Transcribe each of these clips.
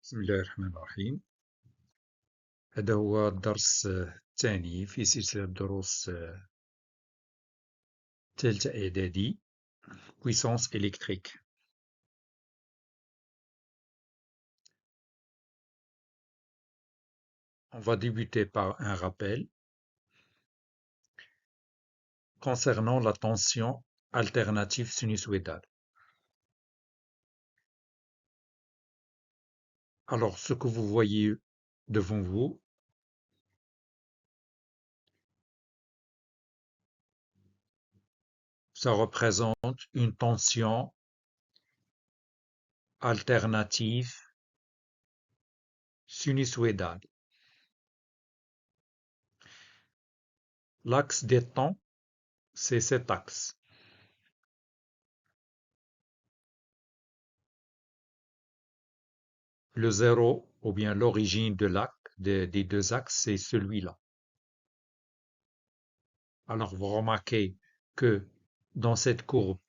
بسم الله الرحمن الرحيم. هذا هو الدرس الثاني في سلسلة دروس ثالثة إعدادي puissance électrique. On va débuter par un rappel concernant la tension alternative sinusoïdale. Alors, ce que vous voyez devant vous, ça représente une tension alternative sinusoïdale. L'axe des temps, c'est cet axe. Le zéro, ou bien l'origine de l'axe, des deux axes, c'est celui-là. Alors, vous remarquez que dans cette courbe,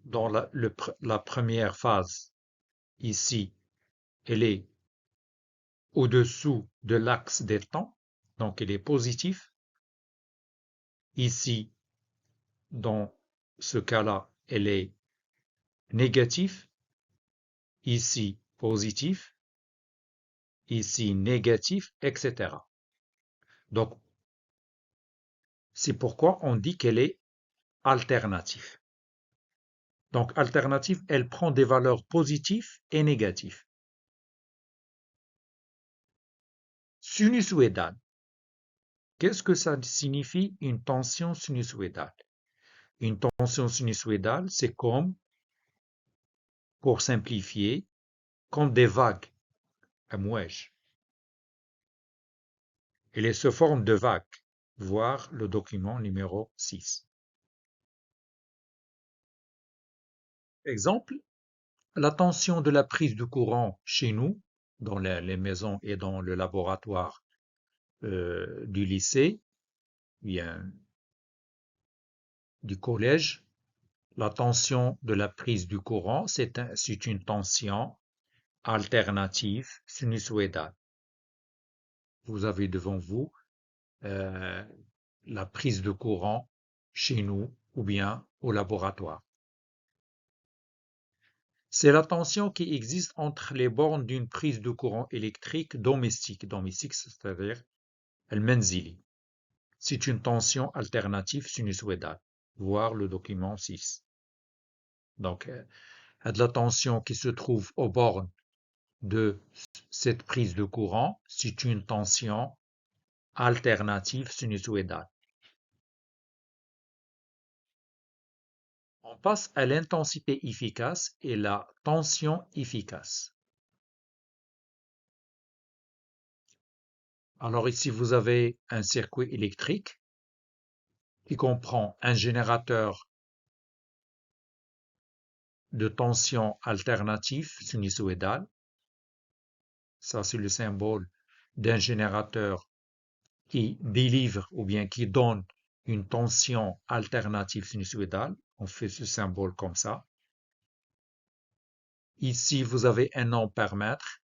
dans la première phase, ici, elle est au-dessous de l'axe des temps, donc elle est positive. Ici, dans ce cas-là, elle est négative. Ici, positive. Ici, négatif, etc. Donc, c'est pourquoi on dit qu'elle est alternative. Donc, alternative, elle prend des valeurs positives et négatives. Sinusoïdale. Qu'est-ce que ça signifie une tension sinusoïdale? Une tension sinusoïdale, c'est comme, pour simplifier, comme des vagues, amouage. Elle est sous forme de vagues. Voir le document numéro 6. Exemple, la tension de la prise de courant chez nous, dans les maisons et dans le laboratoire du lycée, bien du collège. La tension de la prise du courant, c'est une tension alternative sinusoïdale. Vous avez devant vous la prise de courant chez nous ou bien au laboratoire. C'est la tension qui existe entre les bornes d'une prise de courant électrique domestique. Domestique, c'est-à-dire al-manzili. C'est une tension alternative sinusoïdale. Voir le document 6. Donc, la tension qui se trouve aux bornes de cette prise de courant, c'est une tension alternative sinusoïdale. On passe à l'intensité efficace et la tension efficace. Alors ici, vous avez un circuit électrique qui comprend un générateur de tension alternative sinusoïdale. Ça, c'est le symbole d'un générateur qui délivre ou bien qui donne une tension alternative sinusoïdale. On fait ce symbole comme ça. Ici, vous avez un ampèremètre.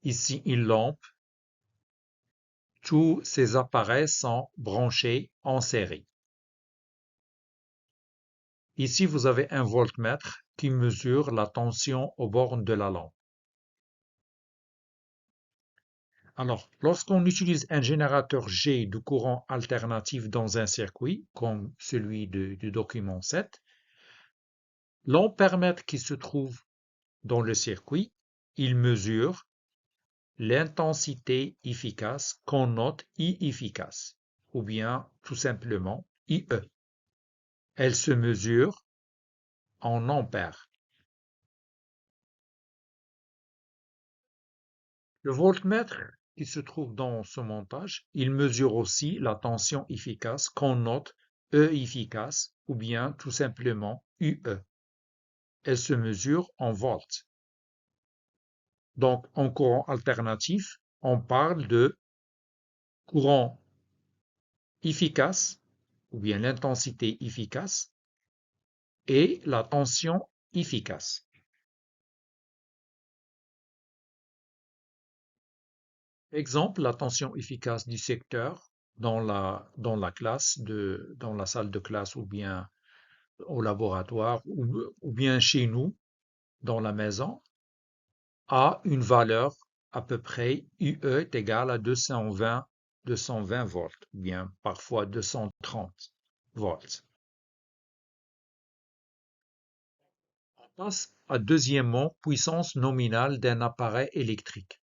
Ici, une lampe. Tous ces appareils sont branchés en série. Ici, vous avez un voltmètre qui mesure la tension aux bornes de la lampe. Alors, lorsqu'on utilise un générateur G de courant alternatif dans un circuit, comme celui du document 7, l'ampèremètre qui se trouve dans le circuit, il mesure l'intensité efficace qu'on note I efficace, ou bien tout simplement IE. Elle se mesure en ampères. Le voltmètre qui se trouve dans ce montage, il mesure aussi la tension efficace qu'on note E efficace, ou bien tout simplement UE. Elle se mesure en volts. Donc, en courant alternatif, on parle de courant efficace, ou bien l'intensité efficace, et la tension efficace. Exemple, la tension efficace du secteur dans la classe, dans la salle de classe ou bien au laboratoire ou bien chez nous, dans la maison, a une valeur à peu près UE est égal à 220 volts, ou bien parfois 230 volts. On passe à deuxièmement, puissance nominale d'un appareil électrique.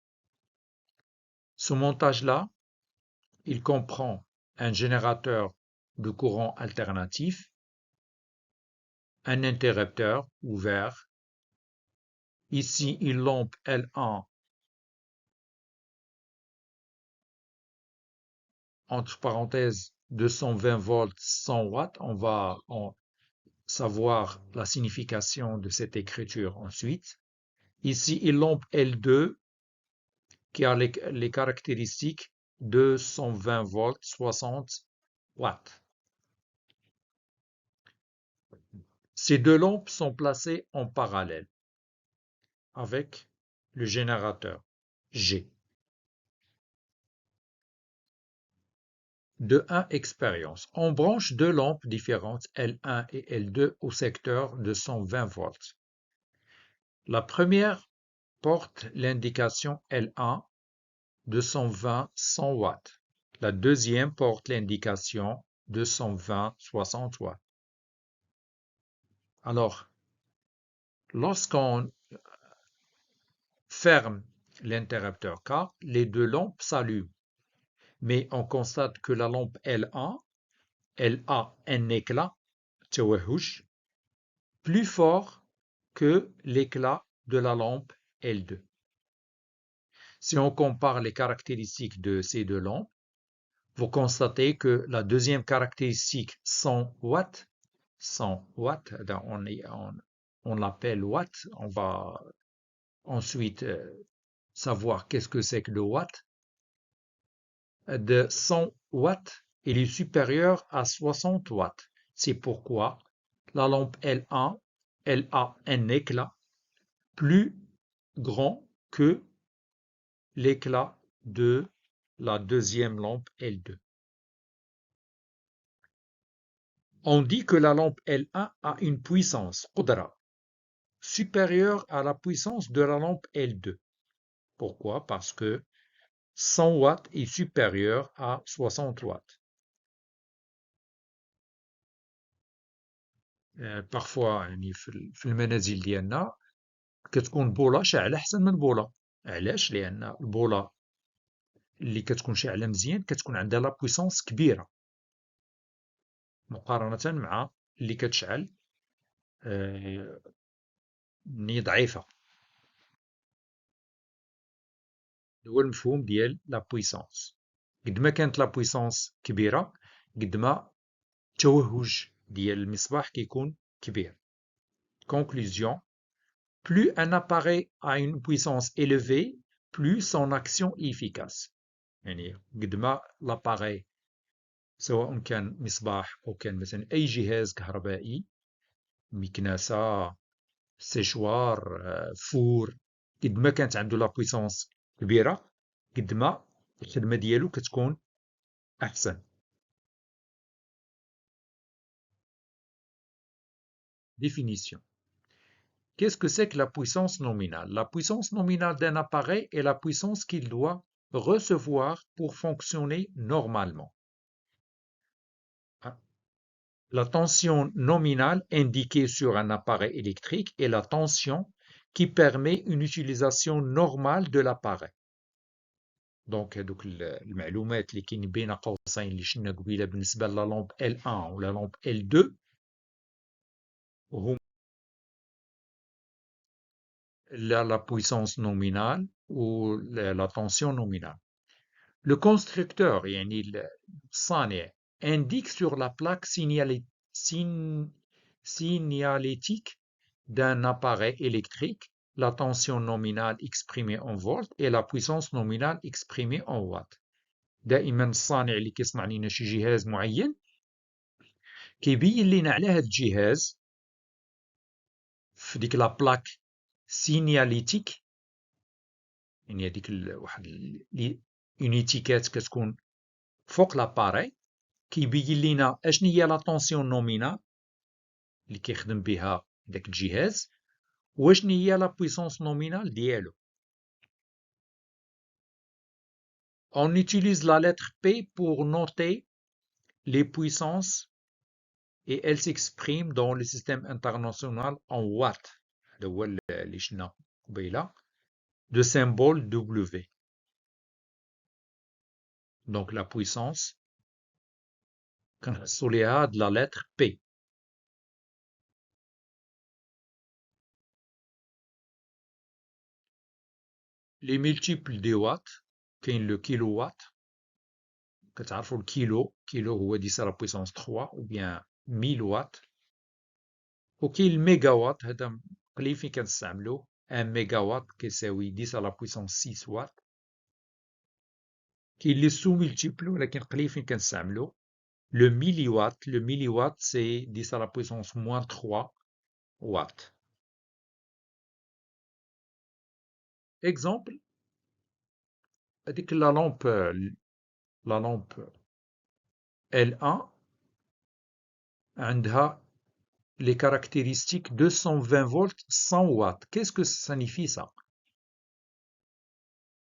Ce montage-là, il comprend un générateur de courant alternatif, un interrupteur ouvert, ici une lampe L1 entre parenthèses 220 volts 100 watts, on va savoir la signification de cette écriture ensuite. Ici une lampe L2 qui a les caractéristiques 220 volts 60 watts. Ces deux lampes sont placées en parallèle avec le générateur G. De 1 expérience. On branche deux lampes différentes L1 et L2 au secteur de 120 volts. La première porte l'indication L1 de 120-100 watts. La deuxième porte l'indication de 120-60 watts. Alors, lorsqu'on ferme l'interrupteur K, les deux lampes s'allument. Mais on constate que la lampe L1, elle a un éclat, plus fort que l'éclat de la lampe L2. Si on compare les caractéristiques de ces deux lampes, vous constatez que la deuxième caractéristique 100 watts, on l'appelle watt, on va ensuite savoir qu'est-ce que c'est que le watt, de 100 watts, il est supérieur à 60 watts. C'est pourquoi la lampe L1, elle a un éclat plus grand que l'éclat de la deuxième lampe L2. On dit que la lampe L1 a une puissance, qudra, supérieure à la puissance de la lampe L2. Pourquoi? Parce que 100 watts est supérieur à 60 watts. parfois يعني في المنازل ديالنا كتكون بوله شاعله احسن من بوله. علاش؟ لان البوله اللي كتكون شاعله مزيان كتكون عندها لا بويسونس كبيره مقارنه مع اللي كتشعل ني ضعيفه. هو المفهوم ديال لا بويسونس. قد ما كانت لا بويسونس كبيره قد ما التوهج ديال المصباح كيكون كبير. Conclusion: plus un appareil a une puissance élevée, plus son action est efficace. يعني قد ما l'appareil سواء كان مصباح أو كان مثلا أي جهاز كهربائي، مكنسة، سيشوار، فور، قد ما كانت عنده لا بويسونس كبيرة قد ما الخدمة ديالو كتكون أحسن. Définition. Qu'est-ce que c'est que la puissance nominale? La puissance nominale d'un appareil est la puissance qu'il doit recevoir pour fonctionner normalement. La tension nominale indiquée sur un appareil électrique est la tension qui permet une utilisation normale de l'appareil. Donc, هذوك المعلومات اللي كاين بين قوسين اللي شفنا قبيله بالنسبه لا لامب L1 ولا لامب L2 هم la puissance nominale ou la tension nominale. Le constructeur يعني الصانع indique sur la plaque signalétique d'un appareil électrique la tension nominale exprimée en volts et la puissance nominale exprimée en watts. دائما الصانع اللي كيصنع لنا شي جهاز معين كيبين لنا على هذا الجهاز في ديك لا بلاك سينياليتيك، يعني هذيك واحد اون ايتيكيت كتكون فوق لاباري كيبين لينا اشني هي لا طونسيون نومينال اللي كيخدم بها داك الجهاز واشني هي لا بويسونس نومينال ديالو. On utilise la lettre P pour noter les puissances et elle s'exprime dans le système international en watts. هذا هو اللي شفنا قبيله de symbole W. Donc la puissance كنحصلوا ليها de la lettre P. Les multiples des watts كاين le kilowatt. كتعرفوا الكيلو هو 10 à la puissance 3 ou bien 1000 watts. وكاين الميجا وات، هذا قليل فين كنستعملوه. 1 ميجا وات كيساوي 10 à la puissance 6 watts. كاين لي سو مولتيبل ولكن قليل فين كنستعملوه. Le milliwatt, c'est 10 à la puissance moins 3 watts. Exemple, هذيك la lampe L1 عندها les caractéristiques 220 volts 100 watts. Qu'est-ce que ça signifie ça?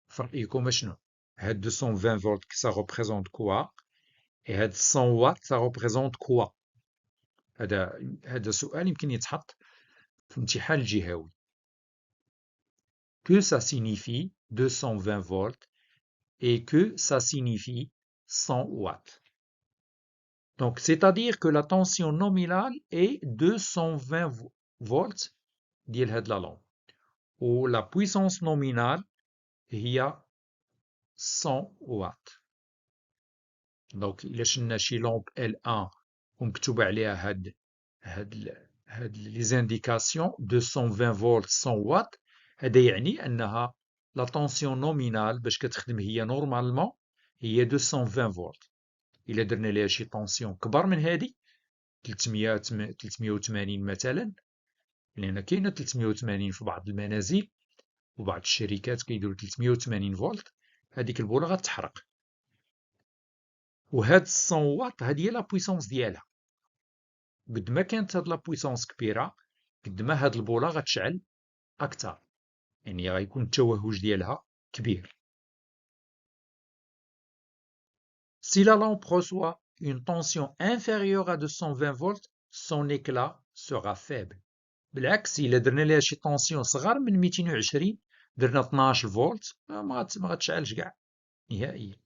في رأيكم شنو؟ هاد 220 volts ça représente quoi? Et هاد 100 watts ça représente quoi? هذا سؤال يمكن يتحط في امتحان الجهوي. Que ça signifie 220 volts et que ça signifie 100 watts. Donc, c'est-à-dire que la tension nominale est 220 volts ديال هاد la lampe. Ou la puissance nominale هي 100 watts. Donc, إلا شلنا شي لامب L1 ومكتوب عليها هاد les indications 220 volts 100 watts، هذا يعني أنها لا طونسيون نومينال باش كتخدم هي نورمالمون هي 220 فولت. إلا درنا ليها شي طونسيون كبر من هادي 380 مثلا، لأن كاينة 380 في بعض المنازل وبعض الشركات كيديروا 380 فولت، هذيك البولة غتحرق. وهاد 100 واط هادي هي لا بويسونس ديالها. قد ما كانت هاد لا بويسونس كبيرة قد ما هاد البولة غتشعل أكثر، يعني غيكون التوهج ديالها كبير. Si la lampe reçoit une tension inférieure à 220 volts, son éclat sera faible. بالعكس إلا درنا ليها شي طونسيون صغار من 220 درنا 12 فولت ما غتشعلش كاع نهائيا.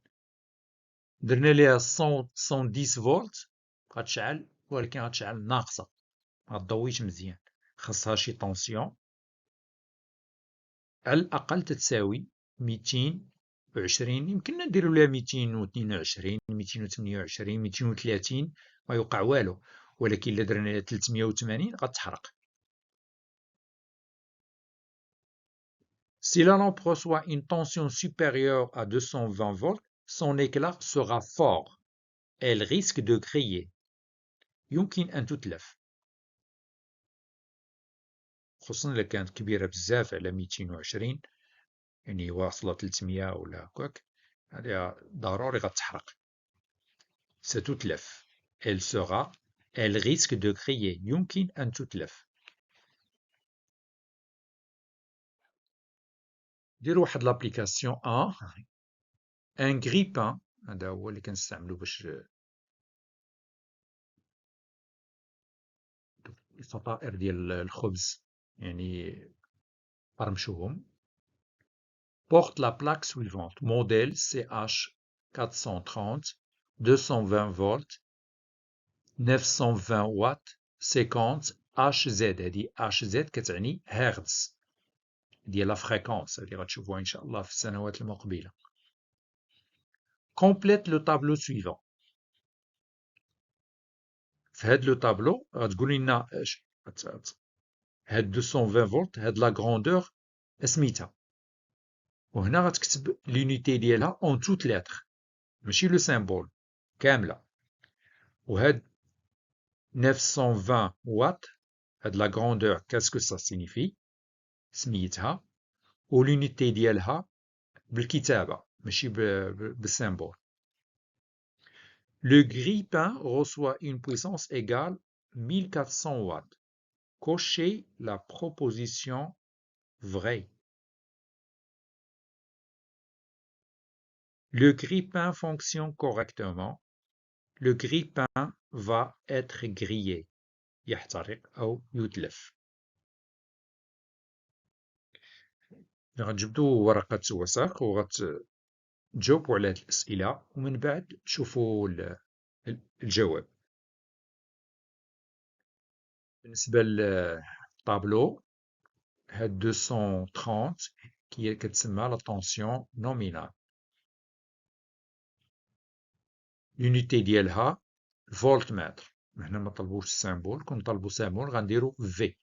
درنا ليها 110 فولت غتشعل ولكن غتشعل ناقصة، ما تضويش مزيان. خاصها شي طونسيون على الأقل تتساوي 220. يمكننا نديرو ليها 222 228 230 ما يوقع والو، ولكن إلا درنا ليها 380 غتحرق. Si la lampe reçoit une tension supérieure à 220 volts, son éclat sera fort. Elle risque de griller. يمكن أن تتلف. خصوصا إذا كانت كبيرة بزاف على 220، يعني واصلة 300 ولا هكاك، هذه ضروري غتحرق. ستتلف. Elle risque de griller. يمكن أن تتلف. دير واحد لابليكاسيون ان غريبان، هذا هو اللي كنستعملو باش الفطائر ديال الخبز يعني قرمشوهم. porte la plaque suivante modèle CH430 220 volts 920 watts 50 HZ. هذه HZ كتعني هرتز ديال لا فريكونس، هذه غتشوفوها ان شاء الله في السنوات المقبله. complète le tableau suivant. في هاد لو طابلو غتقول لنا هاد 220 فولت هاد لا غروندور سميتها، وهنا غتكتب لونيتي ديالها اون توت لتر ماشي لو سيمبول كامله. وهاد 920 واط La grandeur, qu'est-ce que ça signifie? سميتها l'unité ديالها بالكتابة ماشي بالsymbole. Le grille-pain reçoit une puissance égale 1400 watts. Cochez la proposition vraie. Le grille-pain fonctionne correctement. Le grille-pain va être grillé. يحترق أو يتلف. غتجبدوا ورقة وثاق وغتجاوبوا على هاد الأسئلة ومن بعد تشوفوا الجواب. بالنسبة للطابلو هاد 230 كتسمى لا طونسيون نومينال. l'unité ديالها فولتمتر. هنا ما طلبوش السيمبول، كون طلبوا سيمبول غنديرو في.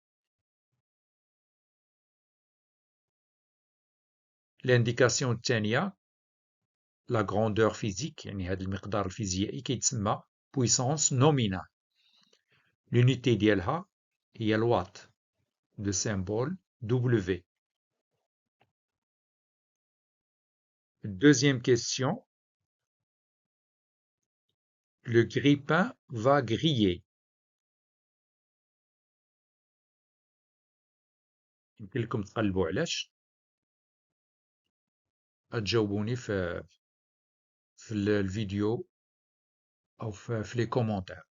الانديكاسيون الثانية لا غروندور فيزيك، يعني هاد المقدار الفيزيائي كيتسمى بويسونس نومينال. l'unité ديالها هي الوات، دو سيمبول W. Deuxième question. Le grille-pain va griller. يمكن لكم تقلبوا علاش، تجاوبوني في الفيديو أو في les commentaires.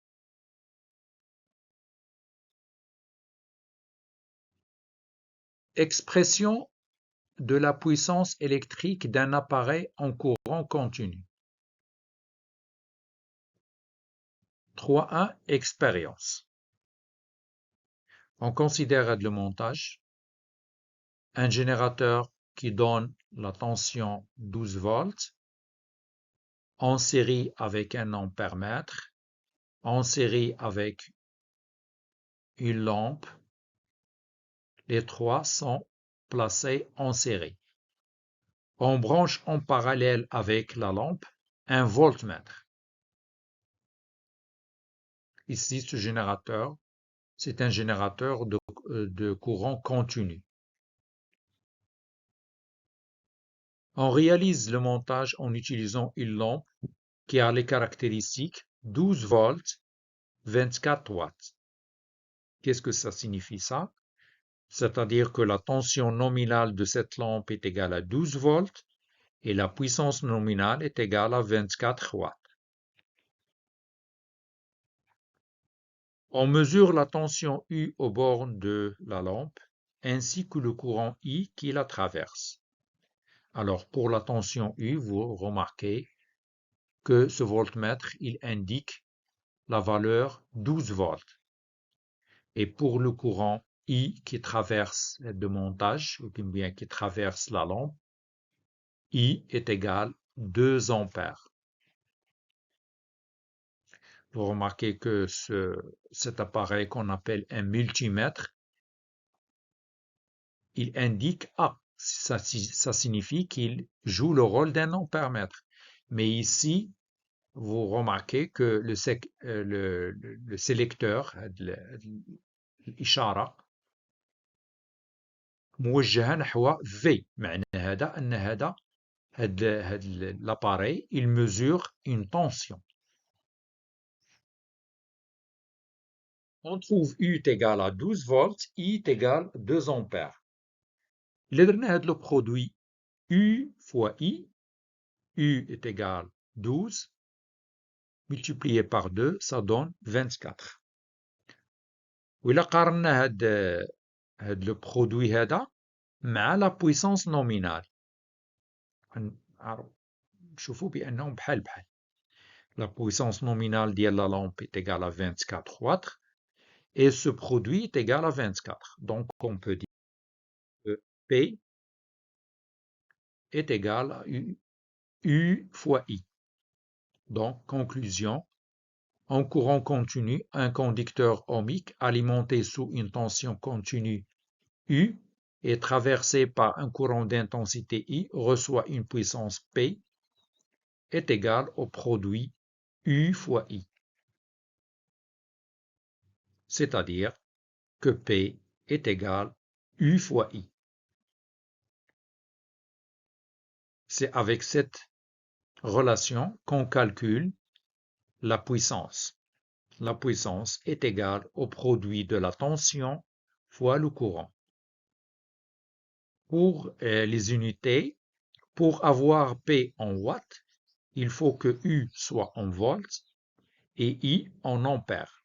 Expression de la puissance électrique d'un appareil en courant continu. 3.1 Expérience. On considère le montage. Un générateur qui donne la tension 12 volts en série avec un ampère-mètre, en série avec une lampe. Les trois sont placés en série. On branche en parallèle avec la lampe un voltmètre. Ici, ce générateur, c'est un générateur de courant continu. On réalise le montage en utilisant une lampe qui a les caractéristiques 12 volts, 24 watts. Qu'est-ce que ça signifie ça? C'est-à-dire que la tension nominale de cette lampe est égale à 12 volts et la puissance nominale est égale à 24 watts. On mesure la tension U aux bornes de la lampe ainsi que le courant I qui la traverse. Alors pour la tension U, vous remarquez que ce voltmètre, il indique la valeur 12 volts. Et pour le courant I qui traverse le montage, ou bien qui traverse la lampe, I est égal 2 ampères. Vous remarquez que cet appareil qu'on appelle un multimètre, il indique A. Ça signifie qu'il joue le rôle d'un ampère-mètre. Mais ici, vous remarquez que le sélecteur, الإشارة موجهة نحو V. معنى هذا أن هذا l'appareil, il mesure une tension. On trouve U est égal à 12 volts, I est égal à 2 ampères. Le produit U fois I, U est égal à 12, multiplié par 2, ça donne 24. وإلا قارنا هاد لو برودوي هذا مع لا بويسونس نومينال نشوفوا بأنهم بحال بحال. La puissance nominale de la lampe est égale à 24 watts et ce produit est égal à 24. Donc on peut dire que P est égal à U fois I. Donc conclusion, en courant continu, un conducteur ohmique alimenté sous une tension continue U et traversé par un courant d'intensité I reçoit une puissance P est égale au produit U fois I. C'est-à-dire que P est égal U fois I. C'est avec cette relation qu'on calcule la puissance. La puissance est égale au produit de la tension fois le courant. Pour les unités, pour avoir P en watts, il faut que U soit en volts et I en ampères.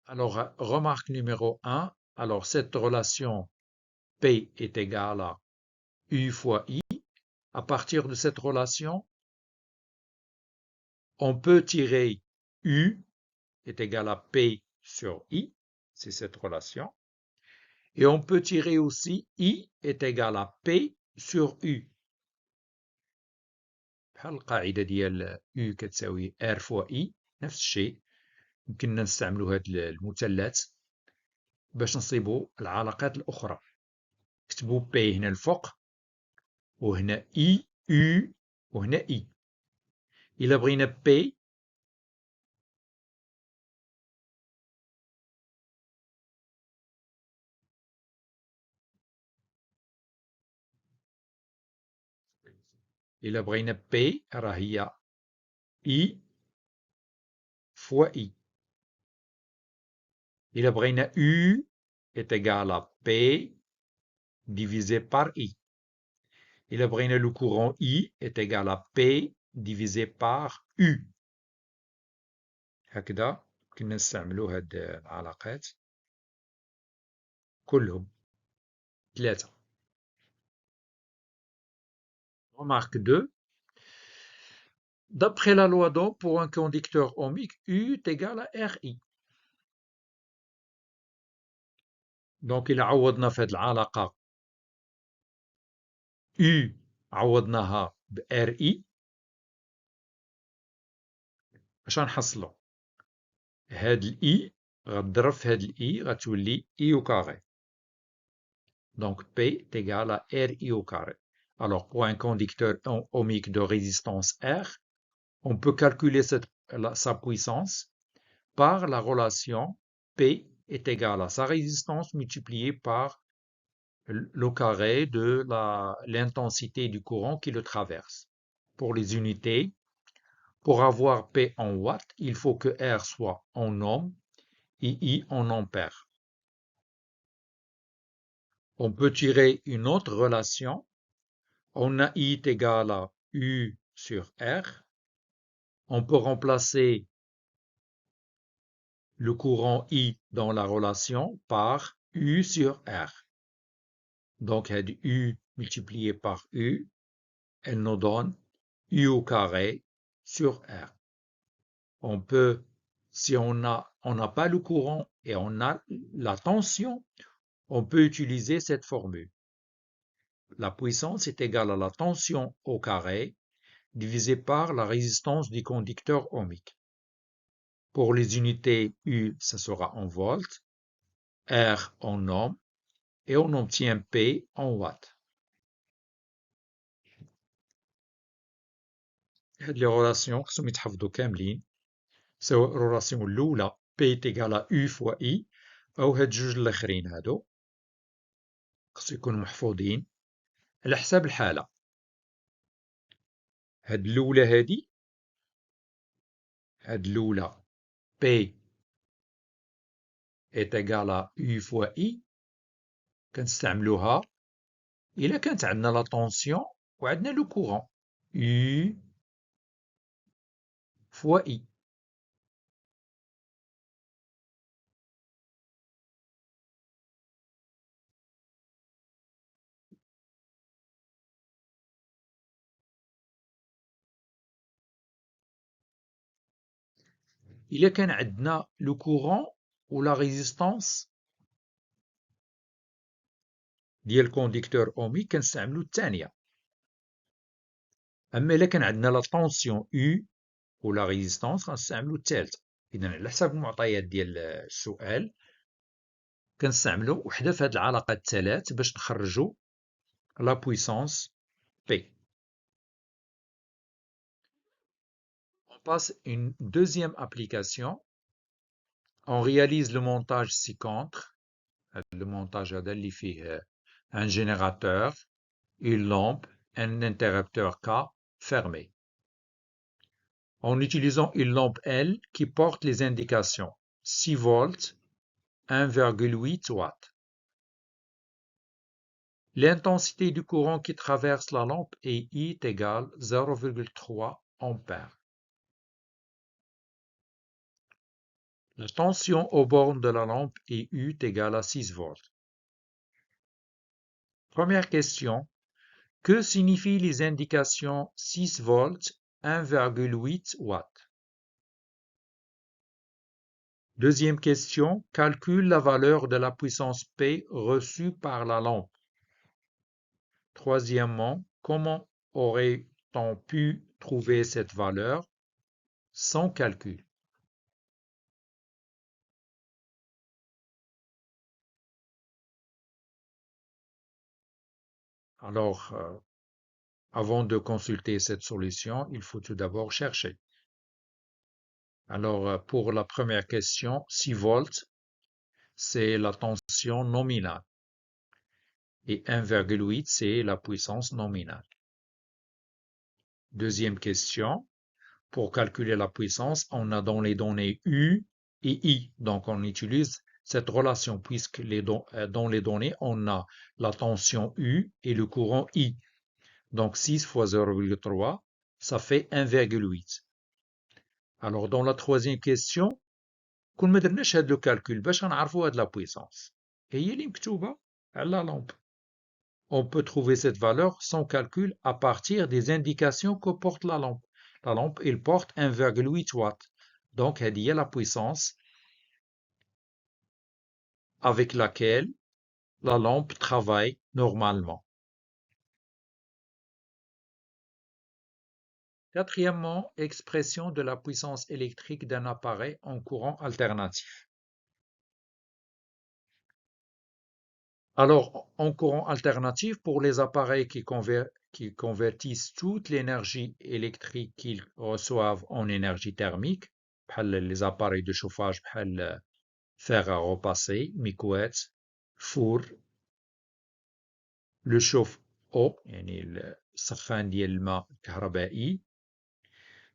Alors, remarque numéro 1, alors cette relation P est égale à U fois I. À partir de cette relation, on peut tirer U est égal à P sur I, c'est cette relation. Et on peut tirer aussi I est égal à P sur U. بحال القاعدة ديال U كتساوي R fois I، نفس الشيء. يمكننا نستعملوا هذا المثلث باش نصيبوا العلاقات الأخرى. نكتبوا P هنا الفوق، وهنا I U، وهنا I. إلا بغينا P إلا بغينا P راه هي I fois I. إلا بغينا U est égal à P divisé par I. إلا بغينا le courant I est égal à P divisé par U. هكذا كنا نستعملوا هاد العلاقات كلهم ثلاثة. Remarque 2. D'après la loi d'Ohm, pour un conducteur ohmique, U est égal à RI. Donc إلا عوضنا في هاد العلاقة U عوضناها ب RI، اش غنحصلو؟ هاد ال I غتضرب في هاد ال I غتولي I au carré. Donc P est égal à RI au carré. Alors pour un conducteur ohmique de résistance R, on peut calculer sa puissance par la relation P est égal à sa résistance multipliée par le carré de l'intensité du courant qui le traverse. Pour les unités, pour avoir P en watts, il faut que R soit en ohm et I en ampères. On peut tirer une autre relation. On a I est égal à U sur R. On peut remplacer le courant I dans la relation par U sur R. Donc, U multiplié par U, elle nous donne U au carré sur R. On peut, si on n'a pas le courant et on a la tension, on peut utiliser cette formule. La puissance est égale à la tension au carré divisé par la résistance du conducteur ohmique. Pour les unités U, ça sera en volts, R en ohm, et on obtient P en watts. هاد لي رولاسيون خصهم يتحفظوا كاملين، سواء الرولاسيون الأولى P est égal à U fois I، أو هاد جوج الآخرين هادو خصو يكونوا محفوظين على حساب الحالة. هاد الأولى هادي، P est égal à U fois I، كنستعملوها إلا كانت عندنا لا طونسيون وعندنا لو كورون U fois I. إلا كان عندنا لو كورون ولا ريزيستانس ديال الكونديكتور اوميك كنستعملو الثانية. أما إلا كان عندنا لا طونسيون U ولا ريزيستانس غنستعملو الثالثة. إذا على حساب المعطيات ديال السؤال كنستعملو وحدة في هاد العلاقات الثلاث باش نخرجو لا بويسونس P. passe une deuxième application. On réalise le montage ci-contre. Le montage هذا اللي فيه un générateur, une lampe, un interrupteur K fermé. En utilisant une lampe L qui porte les indications 6 volts, 1,8 watts. L'intensité du courant qui traverse la lampe est I est égale 0,3 ampères. La tension aux bornes de la lampe est U est égale à 6 volts. Première question. Que signifient les indications 6 volts, 1,8 watts? Deuxième question. Calcule la valeur de la puissance P reçue par la lampe. Troisièmement, comment aurait-on pu trouver cette valeur sans calcul? Alors, avant de consulter cette solution, il faut tout d'abord chercher. Alors, pour la première question, 6 volts, c'est la tension nominale. Et 1,8, c'est la puissance nominale. Deuxième question, pour calculer la puissance, on a dans les données U et I. Donc, on utilise cette relation puisque dans les données, on a la tension U et le courant I. Donc, 6 fois 0,3, ça fait 1,8. Alors, dans la troisième question, كون ما درناش هاد لو كالكول باش غنعرفوا هاد لا بويسونس هي اللي مكتوبة على لا لامب. On peut trouver cette valeur sans calcul à partir des indications que porte la lampe. La lampe, elle porte 1,8 watts. Donc, elle y a la puissance avec laquelle la lampe travaille normalement. Quatrièmement, expression de la puissance électrique d'un appareil en courant alternatif. Alors, en courant alternatif, pour les appareils qui convertissent toute l'énergie électrique qu'ils reçoivent en énergie thermique, les appareils de chauffage, le fer à repasser, مكواة, four, le chauffe-eau, يعني السخان ديال الماء الكهربائي.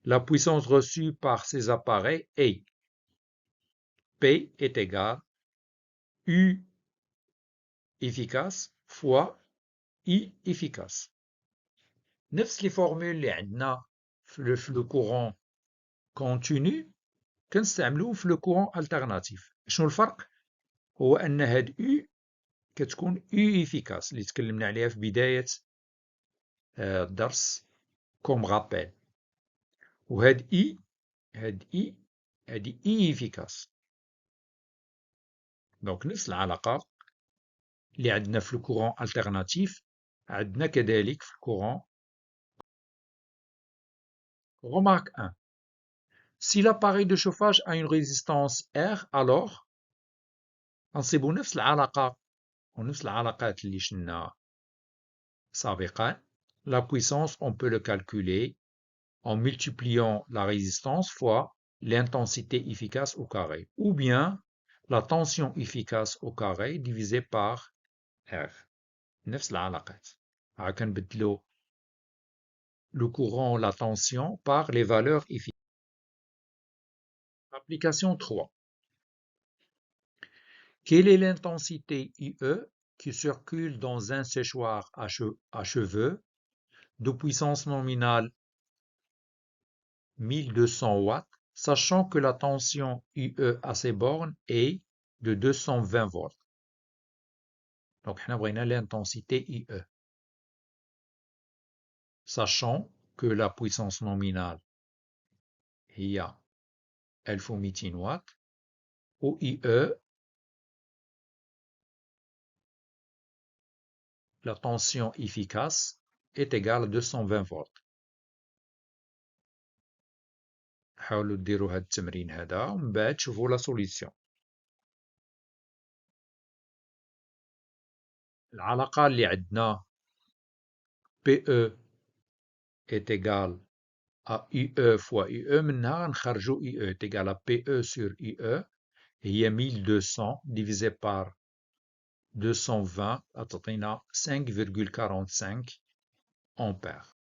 La puissance reçue par ces appareils est P est égal U efficace fois I efficace. نفس les formules اللي عندنا في le courant continu كنستعملوه في le courant alternatif. شنو الفرق؟ هو أن هاد U كتكون U efficace اللي تكلمنا عليها في بداية الدرس comme rappel. وهاد هادي I efficace. دونك نفس العلاقة اللي عندنا في le courant alternatif عندنا كذلك في le courant. Remarque 1. Si l'appareil de chauffage a une résistance R, alors غنصيبو نفس العلاقة ونفس العلاقات اللي شلنا سابقا. La puissance, on peut le calculer en multipliant la résistance fois l'intensité efficace au carré, ou bien la tension efficace au carré divisé par R. نفس العلاقات. كنبدلو le courant, la tension par les valeurs efficaces. Application 3. Quelle est l'intensité IE qui circule dans un séchoir à cheveux de puissance nominale 1200 watts, sachant que la tension IE à ces bornes est de 220 volts. Donc, on a l'intensité IE. Sachant que la puissance nominale est 1200 watts, ou IE, la tension efficace est égale à 220 volts. حاولوا ديروا هاد التمرين هذا ومن بعد تشوفوا لا سوليسيون. العلاقة اللي عندنا PE est égale à UE fois UE, منها نخرجوا IE est égal à PE sur IE, et هي 1200 divisé par 220 تعطينا 5,45 ampères.